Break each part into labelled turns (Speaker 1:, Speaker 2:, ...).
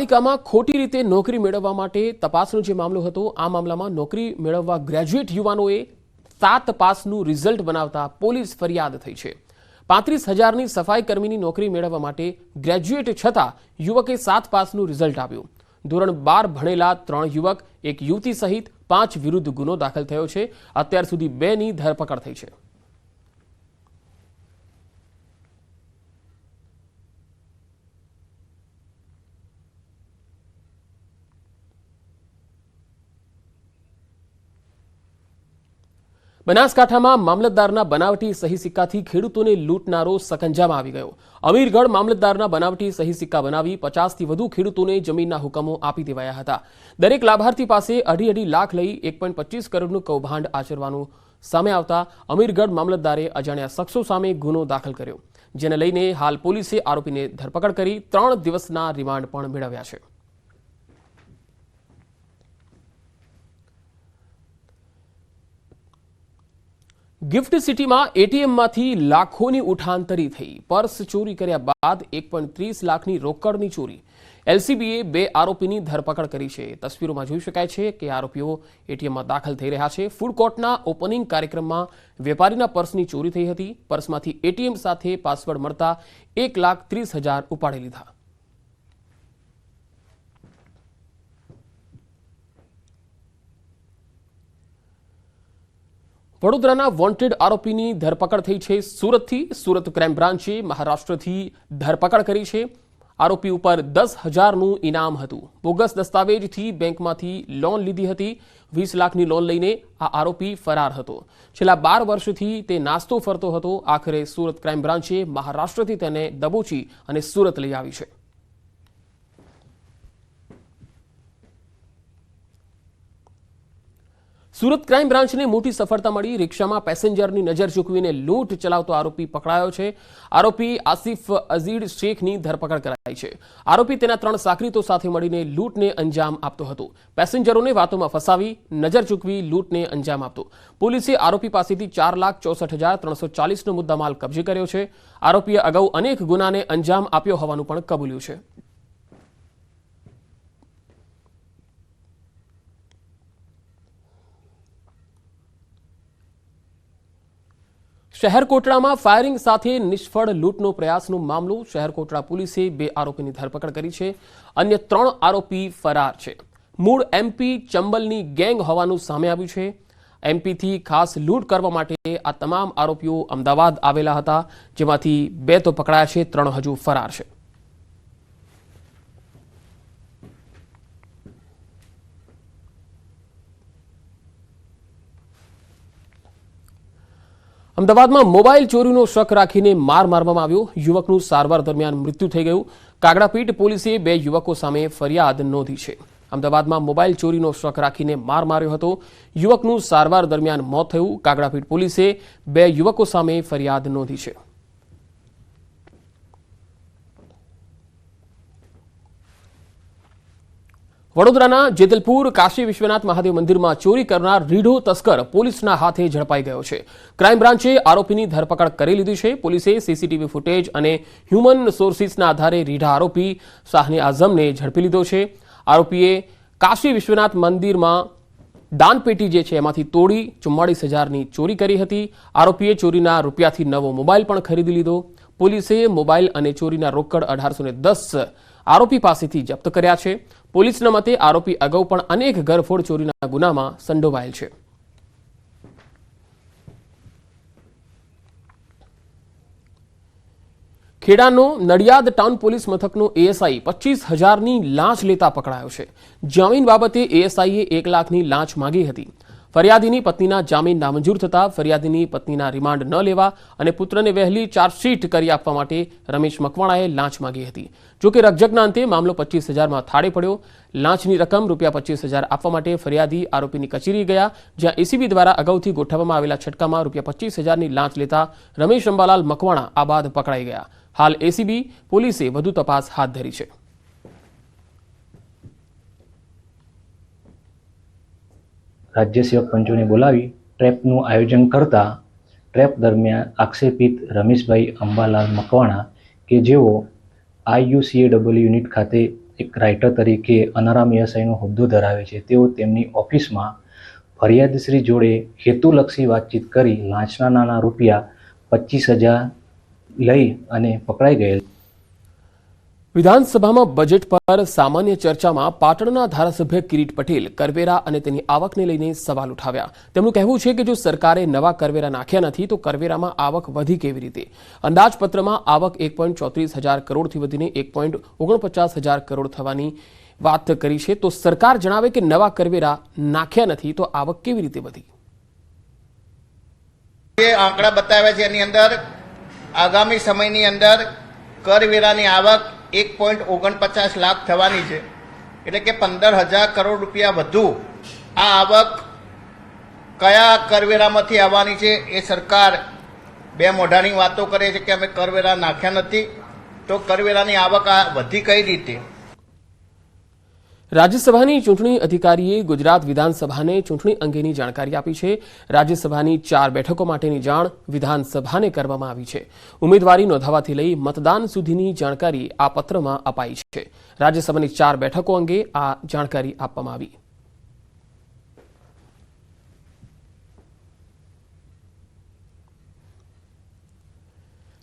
Speaker 1: પાલિકામાં ખોટી રીતે નોકરી મેળવવા માટે તપાસનો જે મામલો હતો, આ મામલામાં નોકરી મેળવવા ગ્રેજ્યુએટ યુવાનોએ 7 પાસનું રિઝલ્ટ બનાવતા પોલીસ ફરિયાદ થઈ છે। 35,000ની સફાઈ કર્મીની નોકરી મેળવવા માટે ગ્રેજ્યુએટ છતાં યુવકે 7 પાસનું રિઝલ્ટ આપ્યું। ધોરણ 12 ભણેલા 3 યુવક, એક યુવતી સહિત 5 વિરુદ્ધ ગુનો દાખલ થયો છે। અત્યાર સુધી 2ની ધરપકડ થઈ છે। બનાસકાંઠામાં મામલતદારના બનાવટી સહી સિક્કાથી ખેડૂતોને લૂંટનારો સકંજામાં આવી ગયો। અમીરગઢ મામલતદારના બનાવટી સહી સિક્કા બનાવી 50થી વધુ ખેડૂતોને જમીનના હુકમો આપી દેવાયા હતા। દરેક લાભાર્થી પાસે 2.5 લાખ લઈ 1.25 કરોડનું કૌભાંડ આચરવાનું સામે આવતા અમીરગઢ મામલતદારે અજાણ્યા શખ્સો સામે ગુનો દાખલ કર્યો, જેને લઈને હાલ પોલીસે આરોપીને ધરપકડ કરી 3 દિવસના રિમાન્ડ પણ મેળવ્યા છે। ગિફ્ટ સિટીમાં એટીએમમાંથી લાખોની ઉઠાંતરી થઈ। પર્સ ચોરી કર્યા બાદ 1.30 લાખની રોકડની ચોરી। એલસીબીએ 2 આરોપીની ધરપકડ કરી છે। તસવીરોમાં જોઈ શકાય છે કે આરોપીઓ એટીએમમાં દાખલ થઈ રહ્યા છે। ફૂડ કોર્ટના ઓપનિંગ કાર્યક્રમમાં વેપારીના પર્સની ચોરી થઈ હતી। પર્સમાંથી એટીએમ સાથે પાસવર્ડ મળતા 1,30,000 ઉપાડી લીધા। વડોદરાના વોન્ટેડ આરોપીની ધરપકડ થઈ છે સુરતથી। સુરત ક્રાઇમ બ્રાન્ચે મહારાષ્ટ્રથી ધરપકડ કરી છે। આરોપી ઉપર 10,000નું ઇનામ હતું। બોગસ દસ્તાવેજથી બેંકમાંથી લોન લીધી હતી। 20 લાખની લોન લઈને આ આરોપી ફરાર હતો। છેલ્લા 12 વર્ષથી તે નાસ્તો ફરતો હતો। આખરે સુરત ક્રાઇમ બ્રાન્ચે મહારાષ્ટ્રથી તેને દબોચી અને સુરત લઈ આવી છે। સુરત ક્રાઇમ બ્રાન્ચને મોટી સફળતા મળી। રિક્ષામાં પેસેન્જરની નજર ચૂકવીને લૂંટ ચલાવતો આરોપી પકડાયો છે। આરોપી આસિફ અઝીઝ શેખની ધરપકડ કરાઈ છે। આરોપી તેના 3 સાગરીતો સાથે મળીને લૂંટને અંજામ આપતો હતો। પેસેન્જરોને વાતોમાં ફસાવી નજર ચૂકવી લૂંટને અંજામ આપતો। પોલીસે આરોપી પાસેથી 4,64,340નો મુદ્દામાલ કબજે કર્યો છે। આરોપીએ અગાઉ અનેક ગુનાને અંજામ આપ્યો હોવાનું પણ કબૂલ્યું છે। શહેરકોટડામાં ફાયરિંગ સાથે નિષ્ફળ લૂંટનો પ્રયાસનો મામલો। શહેરકોટડા પોલીસે 2 આરોપીની ધરપકડ કરી છે। અન્ય 3 આરોપી ફરાર છે। મૂળ એમપી ચંબલની ગેંગ હોવાનું સામે આવ્યું છે। એમપીથી ખાસ લૂંટ કરવા માટે આ તમામ આરોપીઓ અમદાવાદ આવેલા હતા, જેમાંથી 2 તો પકડાયા છે, 3 હજુ ફરાર છે। અમદાવાદમાં મોબાઈલ ચોરીનો શક રાખીને માર મારવામાં આવ્યો। યુવકનું સારવાર દરમિયાન મૃત્યુ થઈ ગયું। કાગડાપીઠ પોલીસે 2 યુવકો સામે ફરિયાદ નોંધી છે। અમદાવાદમાં મોબાઈલ ચોરીનો શક રાખીને માર માર્યો હતો। યુવકનું સારવાર દરમિયાન મોત થયું। કાગડાપીઠ પોલીસે 2 યુવકો સામે ફરિયાદ નોંધી છે। વડોદરાના જેતલપુર કાશી વિશ્વનાથ મહાદેવ મંદિરમાં ચોરી કરનાર રીઢો તસ્કર પોલીસના હાથે ઝડપાઈ ગયો છે। ક્રાઇમ બ્રાન્ચે આરોપીની ધરપકડ કરી લીધી છે। પોલીસે સીસીટીવી ફૂટેજ અને હ્યુમન સોર્સિસના આધારે રીઢા આરોપી શાહને આઝમને ઝડપી લીધો છે। આરોપીએ કાશી વિશ્વનાથ મંદિરમાં દાનપેટી જે છે એમાંથી તોડી 44,000ની ચોરી કરી હતી। આરોપીએ ચોરીના રૂપિયાથી નવો મોબાઈલ પણ ખરીદી લીધો। પોલીસે મોબાઈલ અને ચોરીના રોકડ 1810 આરોપી પાસેથી જપ્ત કર્યા છે। પોલીસના મતે આરોપી અગાઉ પણ અનેક ઘરફોડ ચોરીના ગુનામાં સંડોવાયેલ છે। ખેડાનો નડિયાદ ટાઉન પોલીસ મથકનો એએસઆઈ 25,000ની લાંચ લેતા પકડાયો છે। જામીન બાબતે એએસઆઈએ 1 લાખની લાંચ માંગી હતી। ફરિયાદીની પત્નીના જામીન નામંજૂર થતા ફરિયાદીની પત્નીના રિમાન્ડ ન લેવા અને પુત્રને વહેલી ચાર્જશીટ કરી આપવા માટે રમેશ મકવાણાએ લાંચ માંગી હતી। જોકે રકઝકના અંતે મામલો 25,000માં થાળે પડ્યો। લાંચની રકમ ₹25,000 આપવા માટે ફરિયાદી આરોપીની કચેરી ગયા, જ્યાં એસીબી દ્વારા અગાઉથી ગોઠવવામાં આવેલા છટકામાં ₹25,000ની લાંચ લેતા રમેશ અંબાલાલ મકવાણા આ બાદ પકડાઈ ગયા। હાલ એસીબી પોલીસે વધુ તપાસ હાથ ધરી છે।
Speaker 2: રાજ્ય સેવક પંચોને બોલાવી ટ્રેપનું આયોજન કરતા ટ્રેપ દરમિયાન આક્ષેપિત રમેશભાઈ અંબાલાલ મકવાણા કે જેઓ IUCAW યુનિટ ખાતે એક રાઇટર તરીકે અનારામ વ્યવસાયનો હોદ્દો ધરાવે છે. તેઓ તેમની ઓફિસમાં ફરિયાદીશ્રી જોડે હેતુલક્ષી વાતચીત કરી લાંચના નાના રૂપિયા 25,000 લઈ અને પકડાઈ ગયેલ.
Speaker 1: વિધાનસભામાં બજેટ પર સામાન્ય ચર્ચામાં પાટણના ધારાસભ્ય કિરીટ પટેલ કરવેરા અને તેની આવકને લઈને સવાલ ઉઠાવ્યા. તેમનું કહેવું છે કે જો સરકારે નવા કરવેરા નાખ્યા નથી તો કરવેરામાં આવક વધી કેવી રીતે? અંદાજપત્રમાં આવક 1.34 કરોડથી વધીને 1.49 કરોડ થવાની વાત કરી છે, તો સરકાર જણાવે કે નવા કરવેરા નાખ્યા નથી તો આવક કેવી રીતે વધી?
Speaker 3: જે આંકડા બતાવ્યા છે એની અંદર આગામી સમયની અંદર કરવેરાની આવક 1.49 લાખ થવાની છે, એટલે કે 15,000 કરોડ રૂપિયા વધુ આ આવક કયા કરવેરામાંથી આવવાની છે એ સરકાર બે મોઢાની વાતો કરે છે કે અમે કરવેરા નાખ્યા નથી, તો કરવેરાની આવક આ વધી કઈ રીતે?
Speaker 1: રાજ્યસભાની ચૂંટણી અધિકારીએ ગુજરાત વિધાનસભાને ચૂંટણી અંગેની જાણકારી આપી છે. રાજ્યસભાની 4 બેઠકો માટેની જાણ વિધાનસભાને કરવામાં આવી છે. ઉમેદવારી નોંધાવાથી લઈ મતદાન સુધીની જાણકારી આ પત્રમાં અપાઈ છે. રાજ્યસભાની 4 બેઠકો અંગે આ જાણકારી આપવામાં આવી.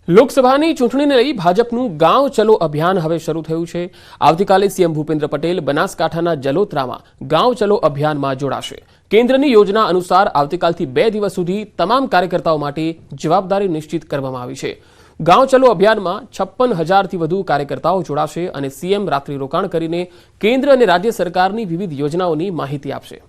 Speaker 1: લોકસભાની ચૂંટણીને લઈ ભાજપનું ગાંવ ચલો અભિયાન હવે શરૂ થયું છે. આવતીકાલે સીએમ ભૂપેન્દ્ર પટેલ બનાસકાંઠાના જલોત્રામાં ગાંવ ચલો અભિયાનમાં જોડાશે. કેન્દ્રની યોજના અનુસાર આવતીકાલથી 2 દિવસ સુધી તમામ કાર્યકર્તાઓ માટે જવાબદારી નિશ્ચિત કરવામાં આવી છે. ગાંવ ચલો અભિયાનમાં 56,000થી વધુ કાર્યકર્તાઓ જોડાશે અને સીએમ રાત્રિ રોકાણ કરીને કેન્દ્ર અને રાજ્ય સરકારની વિવિધ યોજનાઓની માહિતી આપશે.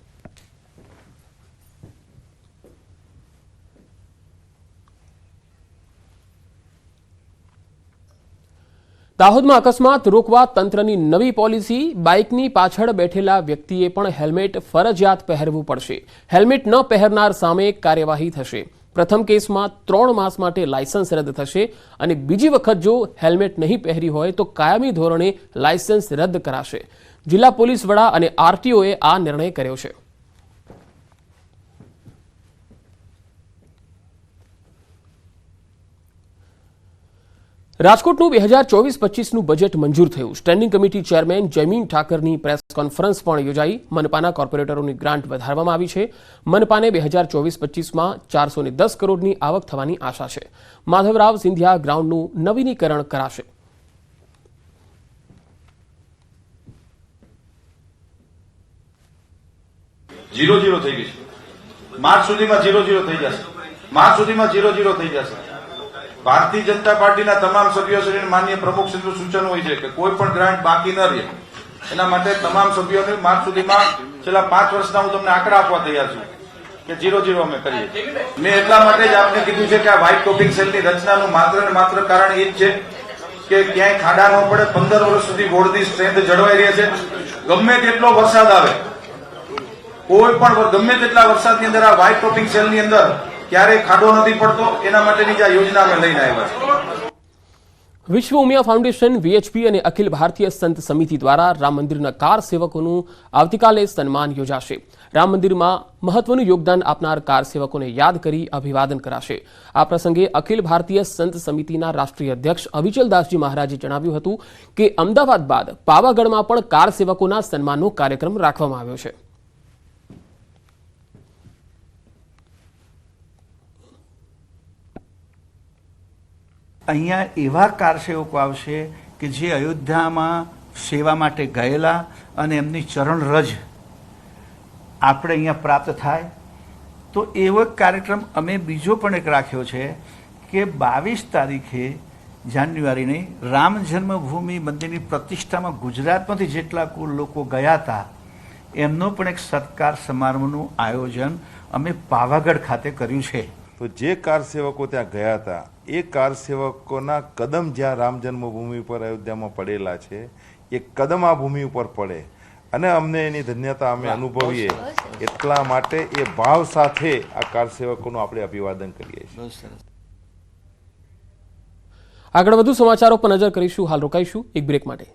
Speaker 1: દાહોદમાં અકસ્માત રોકવા તંત્રની નવી પોલિસી. બાઇકની પાછળ બેઠેલા વ્યક્તિએ પણ હેલ્મેટ ફરજિયાત પહેરવું પડશે. હેલ્મેટ ન પહેરનાર સામે કાર્યવાહી થશે. પ્રથમ કેસમાં 3 માસ માટે લાયસન્સ રદ થશે અને બીજી વખત જો હેલ્મેટ નહીં પહેરી હોય તો કાયમી ધોરણે લાયસન્સ રદ કરાશે. જિલ્લા પોલીસ વડા અને આરટીઓએ આ નિર્ણય કર્યો છે. રાજકોટનું 2024-25નું બજેટ મંજૂર થયું. સ્ટેન્ડિંગ કમિટી ચેરમેન જયમીન ઠાકરની પ્રેસ કોન્ફરન્સ પણ યોજાઈ. મનપાના કોર્પોરેટરોની ગ્રાન્ટ વધારવામાં આવી છે. મનપાને 2024-25માં 410 કરોડની આવક થવાની આશા છે. માધવરાવ સિંધિયા ગ્રાઉન્ડનું નવીનીકરણ કરાશે.
Speaker 4: ઝીરો થઈ ગઈ છે. માર્ચ સુધીમાં 0-0 થઈ જશે. માર્ચ સુધીમાં 0-0 થઈ જશે. ભારતીય જનતા પાર્ટીના તમામ સભ્યોશ્રીને માનનીય પ્રમુખ શ્રીનું સૂચન હોય છે કે કોઈ પણ ગ્રાન્ટ બાકી ન રહે. એના માટે તમામ સભ્યોને માર્ચ સુધીમાં છેલ્લા 5 વર્ષના હું તમને આંકડા આપવા તૈયાર છું કે 0-0 અમે કરીએ. મેં એટલા માટે જ આપને કીધું છે કે આ વ્હાઇટ ટોપિંગ સેલની રચનાનું માત્ર ને માત્ર કારણ એ જ છે કે ક્યાંય ખાડા ન પડે. 15 વર્ષ સુધી બોર્ડની સ્ટ્રેન્થ જળવાઈ રહે છે. ગમે તેટલો વરસાદ આવે, કોઈ પણ ગમે તેટલા વરસાદની અંદર આ વ્હાઇટ ટોપિંગ સેલની અંદર ક્યારેય ખાડો નથી પડતો. એના માટેની જે યોજના અમે લઈને આવ્યા છે.
Speaker 1: વિશ્વ ઉમિયા ફાઉન્ડેશન, વીએચપી અને અખિલ ભારતીય સંત સમિતિ દ્વારા રામ મંદિરના કાર સેવકોનું આવતીકાલે સન્માન યોજાશે. રામ મંદિરમાં મહત્વનું યોગદાન આપનાર કાર સેવકોને યાદ કરી અભિવાદન કરાશે. આ પ્રસંગે અખિલ ભારતીય સંત સમિતિના રાષ્ટ્રીય અધ્યક્ષ અવિચલદાસજી મહારાજે જણાવ્યું હતું કે અમદાવાદ બાદ પાવાગઢમાં પણ કાર સેવકોના સન્માનનો કાર્યક્રમ રાખવામાં આવ્યો છે.
Speaker 5: અહીંયા એવા કારસેવકો આવશે કે જે અયોધ્યામાં સેવા માટે ગયેલા અને એમની ચરણ રજ આપણે અહીંયા પ્રાપ્ત થાય. તો એવો એક કાર્યક્રમ અમે બીજો પણ એક રાખ્યો છે કે 22 તારીખે જાન્યુઆરીની રામ જન્મભૂમિ મંદિરની પ્રતિષ્ઠામાં ગુજરાતમાંથી જેટલા કુલ લોકો ગયા હતા એમનો પણ એક સત્કાર સમારંભનું આયોજન અમે પાવાગઢ ખાતે કર્યું છે.
Speaker 6: તો જે કાર સેવકો ત્યાં ગયા હતા એ કાર સેવકોના કદમ જ્યાં રામ જન્મભૂમિ પર અયોધ્યામાં પડેલા છે એ કદમ આ ભૂમિ ઉપર પડે અને અમને એની ધન્યતા અમે અનુભવીએ એટલા માટે એ ભાવ સાથે આ કાર સેવકોનું આપણે અભિવાદન કરીએ છીએ.
Speaker 1: આગળ વધુ સમાચારો પર નજર કરીશું. હાલ રોકાઈશું એક બ્રેક માટે.